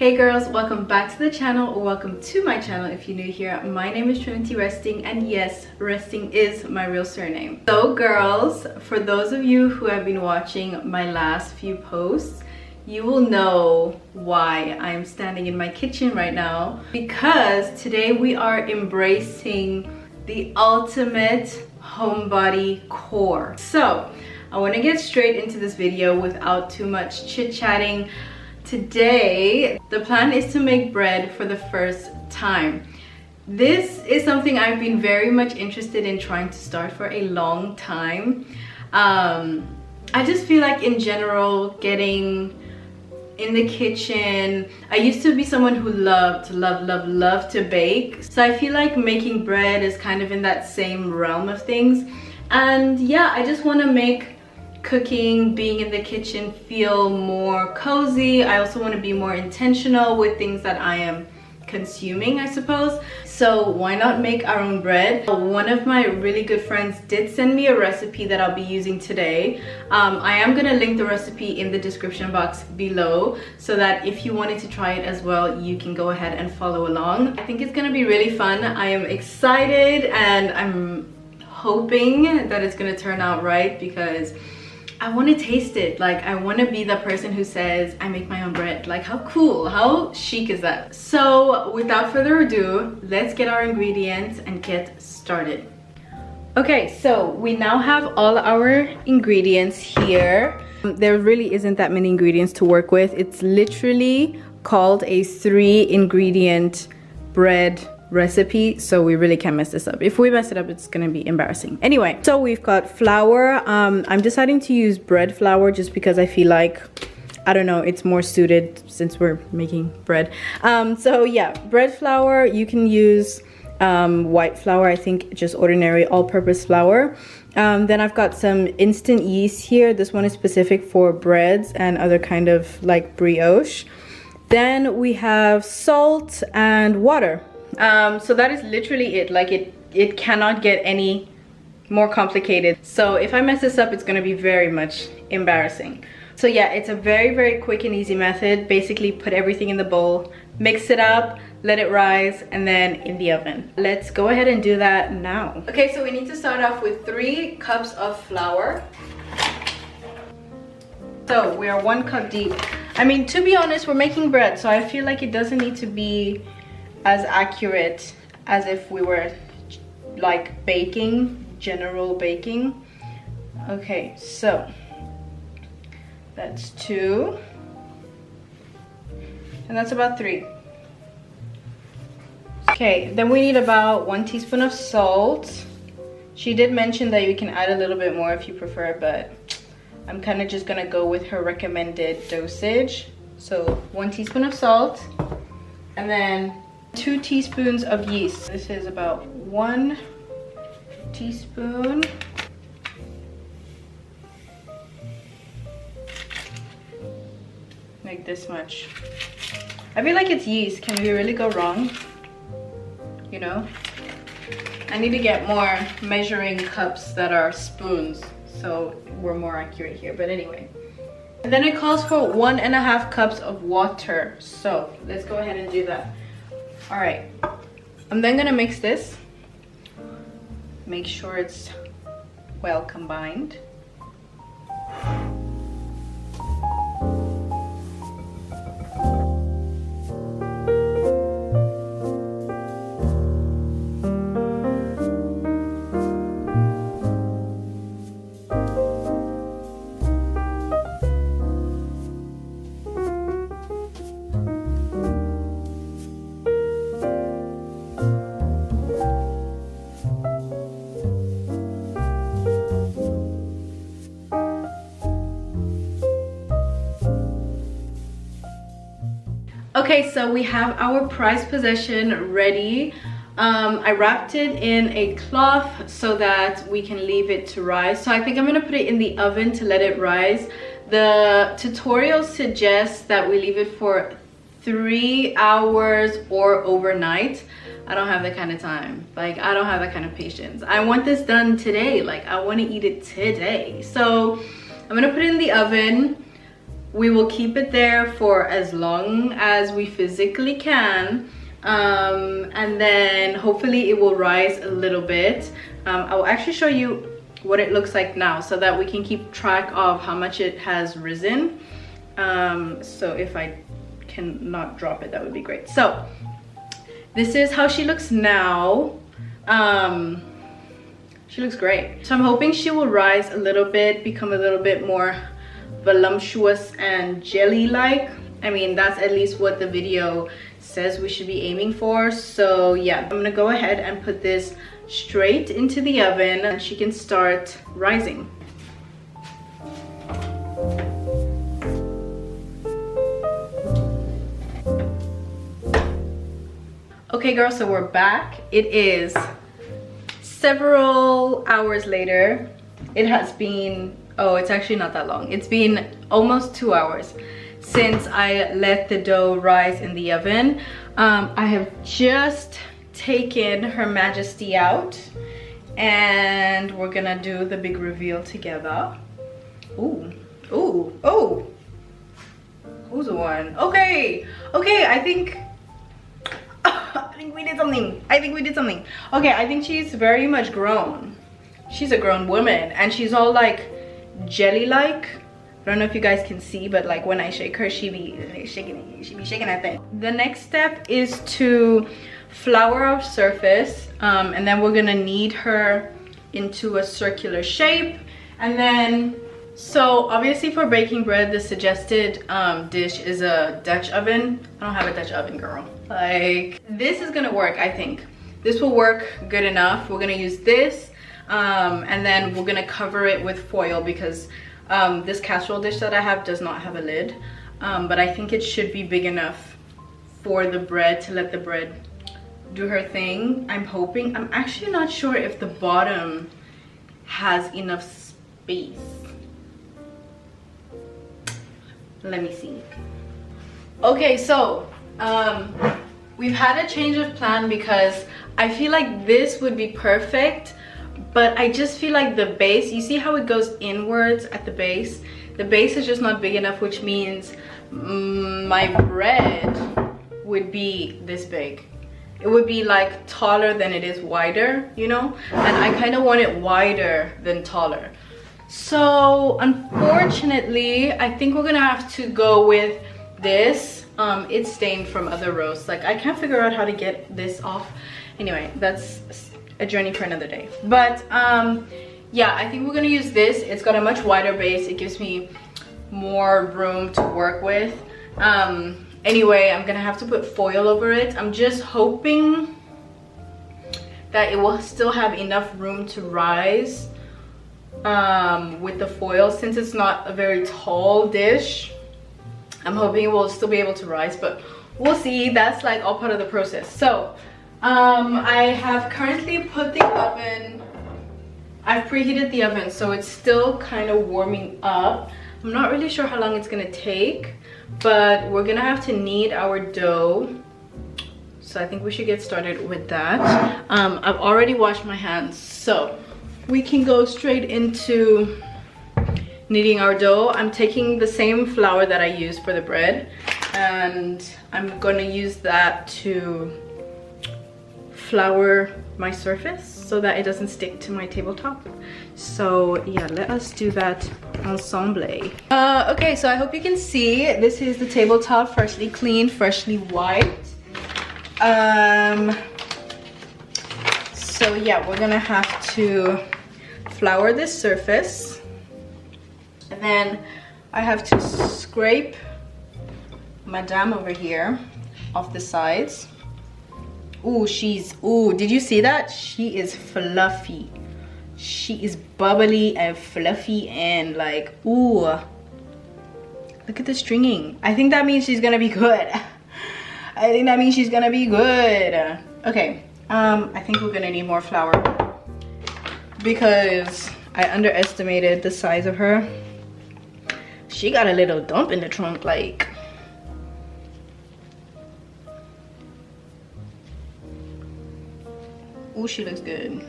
Hey girls, welcome back to the channel, or welcome to my channel if you're new here. My name is Trinity Resting, and yes, Resting is my real surname. So girls, for those of you who have been watching my last few posts, you will know why I am standing in my kitchen right now, because today we are embracing the ultimate homebody core. So I want to get straight into this video without too much chit-chatting. Today, the plan is to make bread for the first time. This is something I've been very much interested in trying to start for a long time. I just feel like in general, getting in the kitchen, I used to be someone who loved to bake. So I feel like making bread is kind of in that same realm of things. And yeah, I just want to make cooking, being in the kitchen feel more cozy. I also want to be more intentional with things that I am consuming, I suppose. So why not make our own bread? One of my really good friends did send me a recipe that I'll be using today. I am gonna link the recipe in the description box below, so that if you wanted to try it as well, you can go ahead and follow along. I think it's gonna be really fun. I am excited, and I'm hoping that it's gonna turn out right, because I want to taste it. Like, I want to be the person who says I make my own bread. Like, how cool, how chic is that? So without further ado, let's get our ingredients and get started. Okay, so we now have all our ingredients here. There really isn't that many ingredients to work with. It's literally called a 3-ingredient bread recipe, so we really can't mess this up. If we mess it up, it's gonna be embarrassing. Anyway, so we've got flour. I'm deciding to use bread flour just because I feel like, I don't know, it's more suited since we're making bread. So yeah, bread flour. You can use white flour, I think just ordinary all-purpose flour. Then I've got some instant yeast here. This one is specific for breads and other kind of like brioche. Then we have salt and water. So that is literally it. Like, it cannot get any more complicated. So if I mess this up, it's gonna be very much embarrassing. So yeah, it's a very quick and easy method. Basically put everything in the bowl, mix it up, let it rise, and then in the oven. Let's go ahead and do that now. Okay, so we need to start off with 3 cups of flour. So we are 1 cup deep. I mean, to be honest, we're making bread, so I feel like it doesn't need to be as accurate as if we were like baking, general baking. Okay, so that's 2, and that's about 3. Okay, then we need about 1 teaspoon of salt. She did mention that you can add a little bit more if you prefer, but I'm kind of just gonna go with her recommended dosage. So 1 teaspoon of salt, and then 2 teaspoons of yeast. This is about 1 teaspoon. Like this much. I feel like it's yeast. Can we really go wrong? You know? I need to get more measuring cups that are spoons, so we're more accurate here. But anyway. And then it calls for 1.5 cups of water. So let's go ahead and do that. All right, I'm then gonna mix this. Make sure it's well combined. Okay, so we have our prized possession ready. I wrapped it in a cloth so that we can leave it to rise. So I think I'm gonna put it in the oven to let it rise. The tutorial suggests that we leave it for 3 hours or overnight. I don't have that kind of time. Like, I don't have that kind of patience. I want this done today. Like, I want to eat it today. So I'm gonna put it in the oven. we will keep it there for as long as we physically can, and then hopefully it will rise a little bit. I will actually show you what it looks like now so that we can keep track of how much it has risen. So if I can not drop it, that would be great. So this is how she looks now. She looks great. So I'm hoping she will rise a little bit, become a little bit more voluptuous and jelly-like. I mean, that's at least what the video says we should be aiming for. So yeah, I'm gonna go ahead and put this straight into the oven and she can start rising. Okay girls, so we're back. It is several hours later. It has been, oh, it's actually not that long. It's been almost 2 hours since I let the dough rise in the oven. I have just taken Her Majesty out and we're gonna do the big reveal together. Ooh, ooh, oh. Who's the one? Okay, okay, I think we did something. I think we did something. Okay, I think she's very much grown. She's a grown woman and she's all like jelly-like. I don't know if you guys can see, but like when I shake her, she be shaking that thing. The next step is to flour our surface, and then we're gonna knead her into a circular shape. And then, so obviously for baking bread, the suggested dish is a Dutch oven. I don't have a Dutch oven, girl. Like, this is gonna work, I think. This will work good enough. We're gonna use this, and then we're gonna cover it with foil because this casserole dish that I have does not have a lid. But I think it should be big enough for the bread to let the bread do her thing. I'm hoping. I'm actually not sure if the bottom has enough space. Let me see. Okay, so we've had a change of plan because I feel like this would be perfect, but I just feel like the base, you see how it goes inwards at the base? The base is just not big enough, which means my bread would be this big. It would be like taller than it is wider, you know? And I kind of want it wider than taller. So unfortunately, I think we're gonna have to go with this. It's stained from other roasts. Like, I can't figure out how to get this off. Anyway, that's a journey for another day. But yeah, I think we're gonna use this. It's got a much wider base. It gives me more room to work with. Anyway, I'm gonna have to put foil over it. I'm just hoping that it will still have enough room to rise with the foil, since it's not a very tall dish. I'm hoping it will still be able to rise, but we'll see. That's like all part of the process. So I have currently put the oven, I've preheated the oven, so it's still kind of warming up. I'm not really sure how long it's gonna take, but we're gonna have to knead our dough. So I think we should get started with that. I've already washed my hands, so we can go straight into kneading our dough. I'm taking the same flour that I used for the bread, and I'm gonna use that to flour my surface so that it doesn't stick to my tabletop. So yeah, let us do that ensemble. Okay, so I hope you can see this is the tabletop, freshly cleaned, freshly wiped. So yeah, we're gonna have to flour this surface, and then I have to scrape Madame over here off the sides. Ooh, ooh, did you see that? She is fluffy. She is bubbly and fluffy and like, ooh. Look at the stringing. I think that means she's gonna be good. I think that means she's gonna be good. Okay, I think we're gonna need more flour because I underestimated the size of her. She got a little dump in the trunk, like. Ooh, she looks good.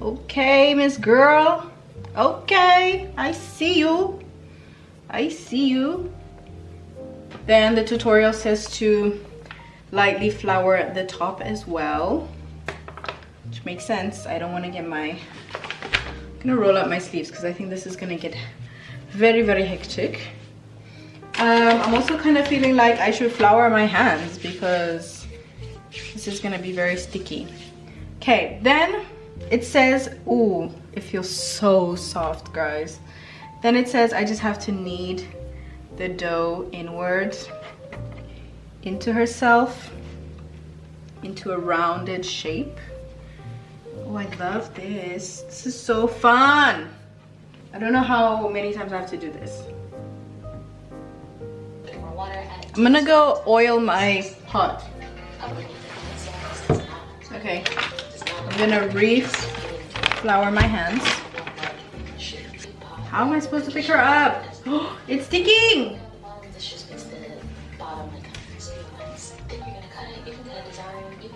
Okay, Miss Girl. Okay, I see you. I see you. Then the tutorial says to lightly flour the top as well, which makes sense. I don't want to get I'm gonna roll up my sleeves because I think this is gonna get very, very hectic. I'm also kind of feeling like I should flour my hands because this is gonna be very sticky. Okay, then it says, ooh, it feels so soft, guys. Then it says I just have to knead the dough inwards into herself, into a rounded shape. Oh, I love this. This is so fun. I don't know how many times I have to do this. I'm gonna go oil my pot. Okay, I'm gonna re-flour my hands. How am I supposed to pick her up? Oh, it's sticking!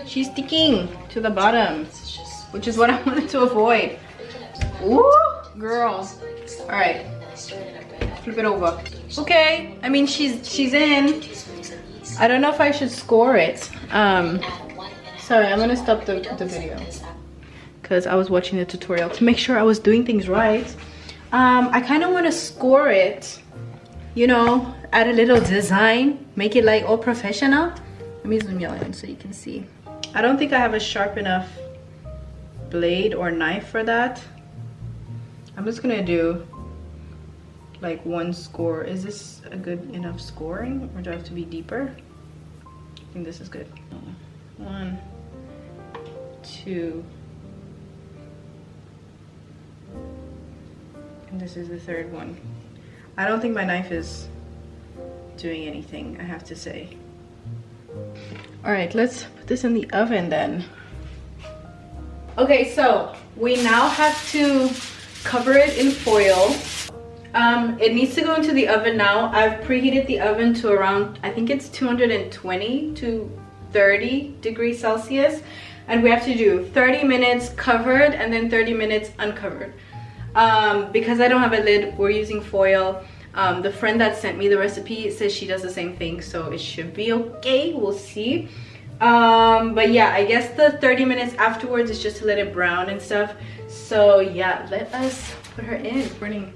She's sticking to the bottom, which is what I wanted to avoid. Ooh, girl. All right, flip it over. Okay, I mean she's in. I don't know if I should score it. Sorry, I'm gonna stop the video because I was watching the tutorial to make sure I was doing things right. I kind of want to score it, you know, add a little design, make it like all professional. Let me zoom you in so you can see. I don't think I have a sharp enough blade or knife for that. I'm just gonna do like one score. Is this a good enough scoring or do I have to be deeper? I think this is good. 1, 2, and this is the third one. I don't think my knife is doing anything, I have to say. All right, let's put this in the oven then. Okay, so we now have to cover it in foil. It needs to go into the oven now. I've preheated the oven to around, I think it's 220 to 30 degrees Celsius. And we have to do 30 minutes covered and then 30 minutes uncovered. Because I don't have a lid, we're using foil. The friend that sent me the recipe says she does the same thing, so it should be okay. We'll see. But yeah, I guess the 30 minutes afterwards is just to let it brown and stuff. So yeah, let us put her in. It's burning.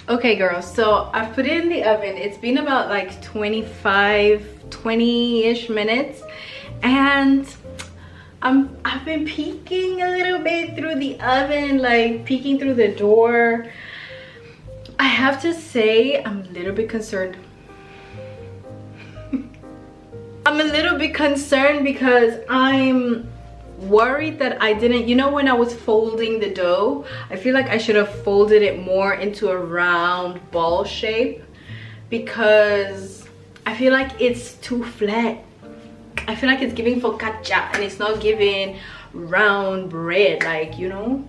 Okay girls, so I've put it in the oven. It's been about like 20-ish minutes, and I've been peeking a little bit through the oven, like peeking through the door. I have to say I'm a little bit concerned. I'm a little bit concerned because I'm worried that I didn't, you know, when I was folding the dough, I feel like I should have folded it more into a round ball shape because I feel like it's too flat. I feel like it's giving focaccia and it's not giving round bread, like, you know.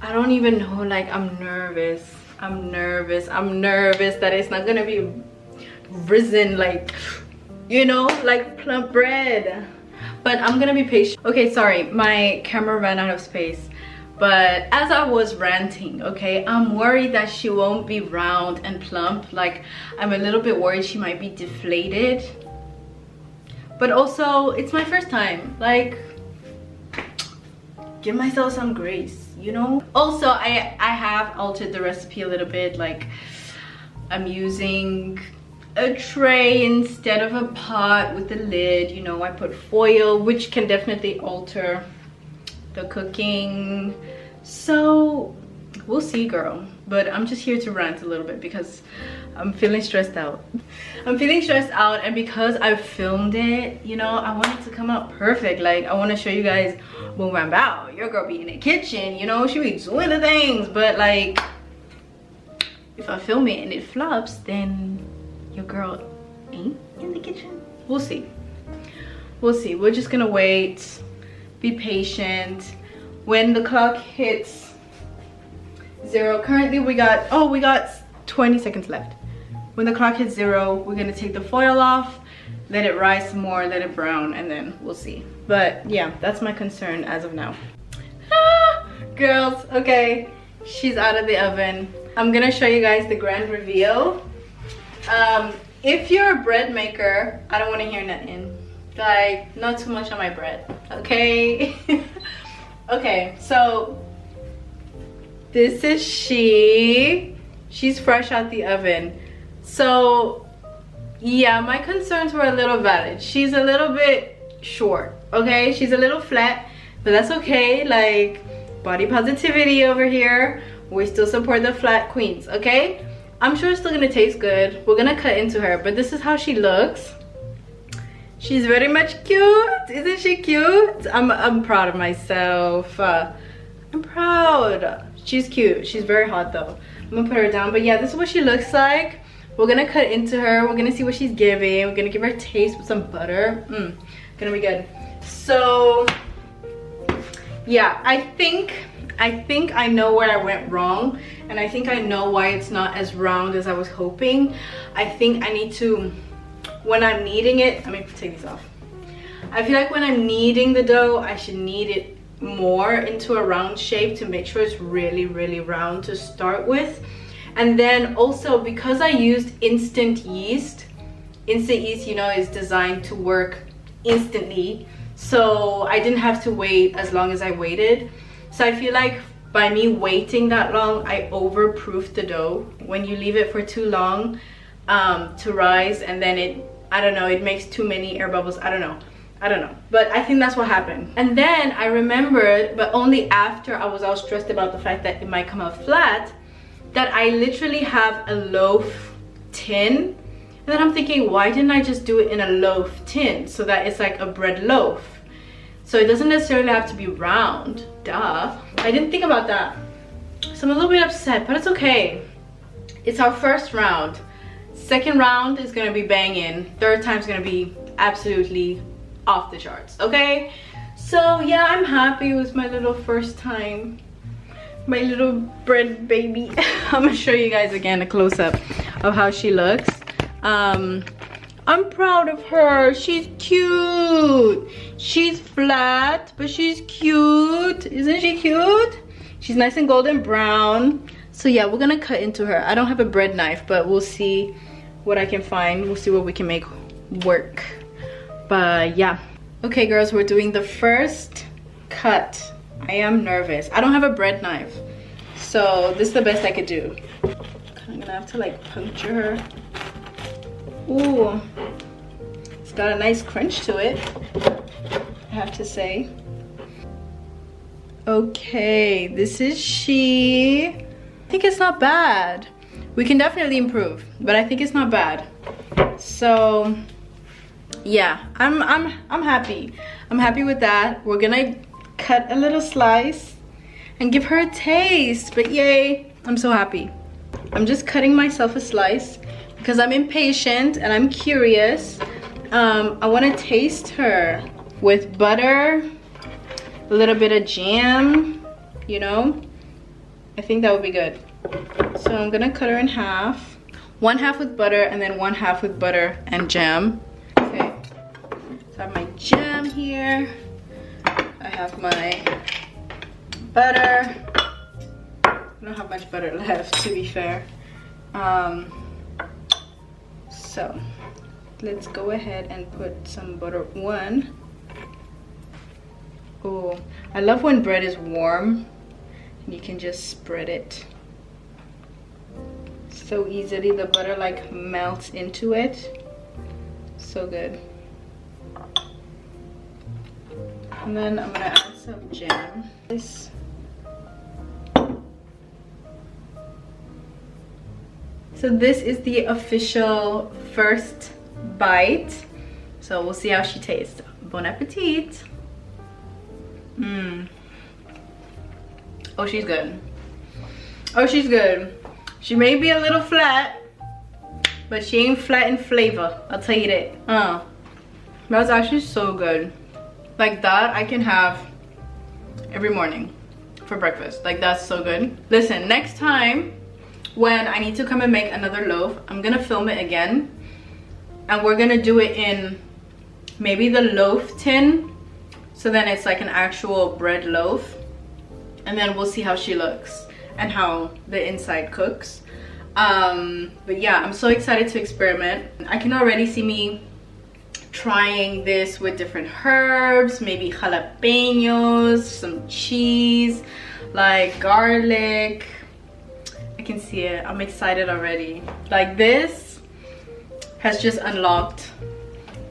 I don't even know, like I'm nervous that it's not gonna be risen, like, you know, like plump bread. But I'm gonna be patient. Okay, sorry, my camera ran out of space. But as I was ranting, okay, I'm worried that she won't be round and plump. Like, I'm a little bit worried she might be deflated. But also, it's my first time. Like, give myself some grace, you know? Also, I have altered the recipe a little bit. Like, I'm using a tray instead of a pot with a lid, you know. I put foil, which can definitely alter the cooking. So we'll see, girl. But I'm just here to rant a little bit because I'm feeling stressed out. I'm feeling stressed out, and because I filmed it, you know, I want it to come out perfect. Like, I want to show you guys, boom bam bow, your girl be in the kitchen, you know, she be doing the things. But like, if I film it and it flops, then your girl ain't in the kitchen. We'll see. We'll see. We're just gonna wait, be patient. When the clock hits 0, currently we got 20 seconds left. When the clock hits 0, we're gonna take the foil off, let it rise some more, let it brown, and then we'll see. But yeah, that's my concern as of now. Girls, okay, she's out of the oven. I'm gonna show you guys the grand reveal. If you're a bread maker, I don't want to hear nothing. Like, not too much on my bread, okay? Okay, so this is she's fresh out the oven. So yeah, my concerns were a little valid. She's a little bit short, okay? She's a little flat, but that's okay. Like, body positivity over here. We still support the flat queens, okay? I'm sure it's still gonna taste good. We're gonna cut into her, but this is how she looks. She's very much cute. Isn't she cute? I'm proud of myself. I'm proud. She's cute. She's very hot though. I'm gonna put her down, but yeah, this is what she looks like. We're gonna cut into her. We're gonna see what she's giving. We're gonna give her a taste with some butter. Gonna be good. So yeah, I think I know where I went wrong, and I think I know why it's not as round as I was hoping. I think I need to, when I'm kneading it, let me take these off. I feel like when I'm kneading the dough, I should knead it more into a round shape to make sure it's really, really round to start with. And then also, because I used instant yeast, you know, is designed to work instantly. So I didn't have to wait as long as I waited. So I feel like by me waiting that long, I overproofed the dough. When you leave it for too long to rise, and then I don't know, it makes too many air bubbles. I don't know, but I think that's what happened. And then I remembered, but only after I was all stressed about the fact that it might come out flat, that I literally have a loaf tin. And then I'm thinking, why didn't I just do it in a loaf tin so that it's like a bread loaf? So it doesn't necessarily have to be round. Duh. I didn't think about that. So I'm a little bit upset, but it's okay. It's our first round. Second round is gonna be banging. Third time's gonna be absolutely off the charts, okay? So yeah, I'm happy with my little first time. My little bread baby. I'm gonna show you guys again a close-up of how she looks. I'm proud of her. She's cute. She's flat, but she's cute. Isn't she cute? She's nice and golden brown. So yeah, we're gonna cut into her. I don't have a bread knife, but we'll see what I can find. We'll see what we can make work. But yeah. Okay girls, we're doing the first cut. I am nervous. I don't have a bread knife, so this is the best I could do. I'm gonna have to like puncture her. Ooh, it's got a nice crunch to it, I have to say. Okay, this is she. I think it's not bad. We can definitely improve, but I think it's not bad. So yeah, I'm happy. I'm happy with that. We're gonna cut a little slice and give her a taste, but yay, I'm so happy. I'm just cutting myself a slice because I'm impatient and I'm curious. I want to taste her with butter, a little bit of jam, you know. I think that would be good. So I'm gonna cut her in half. One half with butter and then one half with butter and jam. Okay, so I have my jam here. I have my butter. I don't have much butter left, to be fair. So let's go ahead and put some butter one. Oh, I love when bread is warm and you can just spread it so easily. The butter like melts into it. So good. And then I'm gonna add some jam. So this is the official first bite. So we'll see how she tastes. Bon appetit. Oh, she's good. Oh, she's good. She may be a little flat, but she ain't flat in flavor. I'll tell you that. That's actually so good. Like that I can have every morning for breakfast. Like that's so good. Listen, next time when I need to come and make another loaf, I'm gonna film it again and we're gonna do it in maybe the loaf tin, so then it's like an actual bread loaf, and then we'll see how she looks and how the inside cooks. But yeah, I'm so excited to experiment. I can already see me trying this with different herbs, maybe jalapenos, some cheese, like garlic. I can see it. I'm excited already. Like, this has just unlocked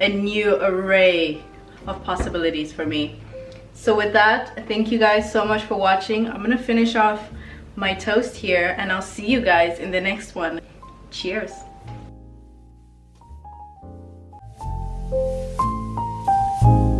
a new array of possibilities for me. So with that, thank you guys so much for watching. I'm gonna finish off my toast here, and I'll see you guys in the next one. Cheers.